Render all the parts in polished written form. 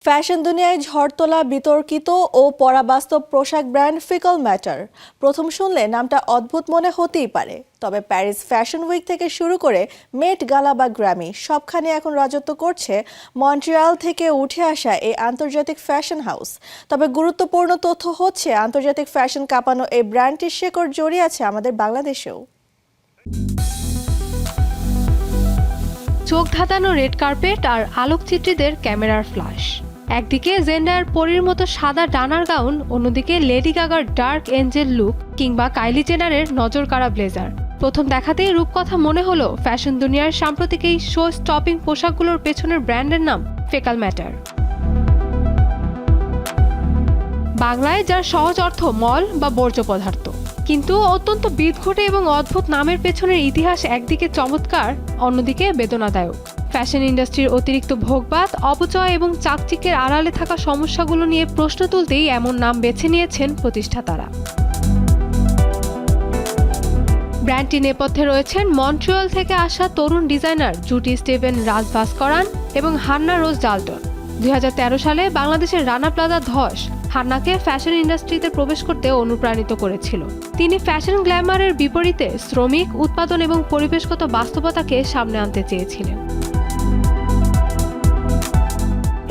Fashion দুনিয়ায় ঝড় তোলা বিতর্কিত ও পরাবাস্তব পোশাক ব্র্যান্ড ফিকল ম্যাটার। প্রথম শুনলে নামটা অদ্ভুত মনে হতেই পারে, তবে প্যারিস ফ্যাশন উইক থেকে শুরু করে মেট গালা বা গ্র্যামি সবখানে এখন রাজত্ব করছে মন্ট্রিয়াল থেকে উঠে আসা এই আন্তর্জাতিক ফ্যাশন হাউস। তবে গুরুত্বপূর্ণ তথ্য হচ্ছে, আন্তর্জাতিক ফ্যাশন কাঁপানো এই ব্র্যান্ডটির শেকড় জড়িয়ে আছে আমাদের বাংলাদেশেও। চোখ ধাঁধানো রেড কার্পেট আর আলোকচিত্রীদের ক্যামেরার ফ্ল্যাশ। একদিকে জেন্ডার পরীর মতো সাদা ডানার গাউন, অন্যদিকে লেডি গাগার ডার্ক এঞ্জেল লুক কিংবা কাইলি জেনারের নজরকাড়া ব্লেজার। প্রথম দেখাতেই রূপকথা মনে হলো ফ্যাশন দুনিয়ার সাম্প্রতিক এই শো স্টপিং পোশাকগুলোর পেছনের ব্র্যান্ডের নাম ফিকল ম্যাটার। বাংলায় যার সহজ অর্থ মল বা বর্জ্য পদার্থ, কিন্তু অত্যন্ত বিদঘটে এবং অদ্ভুত নামের পেছনের ইতিহাস একদিকে চমৎকার, অন্যদিকে বেদনাদায়ক। ফ্যাশন ইন্ডাস্ট্রির অতিরিক্ত ভোগবাদ, অপচয় এবং চাকচিক্যের আড়ালে থাকা সমস্যাগুলো নিয়ে প্রশ্ন তুলতেই এমন নাম বেছে নিয়েছেন প্রতিষ্ঠাতারা। ব্র্যান্ডটি নেপথ্যে রয়েছেন মন্ট্রিয়াল থেকে আসা তরুণ ডিজাইনার জুটি স্টিভেন রাজ ভাস্করান এবং হান্না রোজ ডাল্টন। 2013 সালে বাংলাদেশের রানা প্লাজা ধস হান্নাকে ফ্যাশন ইন্ডাস্ট্রিতে প্রবেশ করতে অনুপ্রাণিত করেছিল। তিনি ফ্যাশন গ্ল্যামারের বিপরীতে শ্রমিক, উৎপাদন এবং পরিবেশগত বাস্তবতাকে সামনে আনতে চেয়েছিলেন।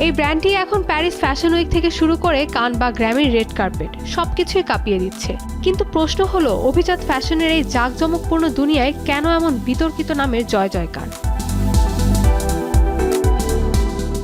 এই ব্র্যান্ডটি এখন প্যারিস ফ্যাশন উইক থেকে শুরু করে কান বা গ্র্যামির রেড কার্পেট সবকিছুই কাঁপিয়ে দিচ্ছে। কিন্তু প্রশ্ন হলো, অভিজাত ফ্যাশনের এই জাঁকজমকপূর্ণ দুনিয়ায় কেন এমন বিতর্কিত নামের জয় জয়কার?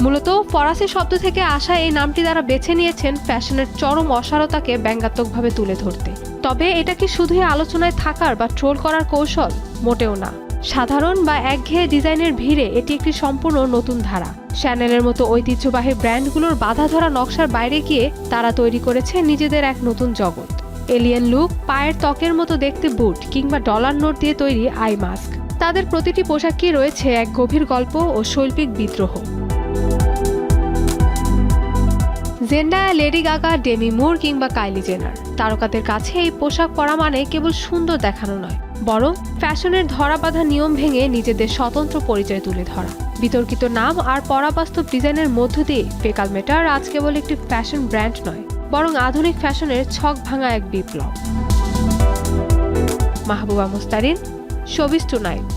মূলত ফরাসি শব্দ থেকে আসা এই নামটি তারা বেছে নিয়েছেন ফ্যাশনের চরম অসারতাকে ব্যঙ্গাত্মকভাবে তুলে ধরতে। তবে এটা কি শুধুই আলোচনায় থাকার বা ট্রোল করার কৌশল? মোটেও না। সাধারণ বা একঘেয়ে ডিজাইনের ভিড়ে এটি একটি সম্পূর্ণ নতুন ধারা। শ্যানেলের মতো ঐতিহ্যবাহী ব্র্যান্ডগুলোর বাধা ধরা নকশার বাইরে গিয়ে তারা তৈরি করেছে নিজেদের এক নতুন জগৎ। এলিয়েন লুক, পায়ের ত্বকের মতো দেখতে বুট কিংবা ডলার নোট দিয়ে তৈরি আই মাস্ক, তাদের প্রতিটি পোশাকই রয়েছে এক গভীর গল্প ও শৈল্পিক বিদ্রোহ। Zendaya, Lady Gaga, Demi Moore কিংবা কাইলি জেনার তারকাদের কাছে এই পোশাক পরা মানে কেবল সুন্দর দেখানো নয়, বরং ফ্যাশনের ধরাবাঁধা নিয়ম ভেঙে নিজেদের স্বতন্ত্র পরিচয় তুলে ধরা। বিতর্কিত নাম আর পরাবাস্তব ডিজাইনের মধ্য দিয়ে ফিকল ম্যাটার আজ কেবল একটি ফ্যাশন ব্র্যান্ড নয়, বরং আধুনিক ফ্যাশনের ছক ভাঙা এক বিপ্লব। Mahbuba Mustarin, showbiz tonight.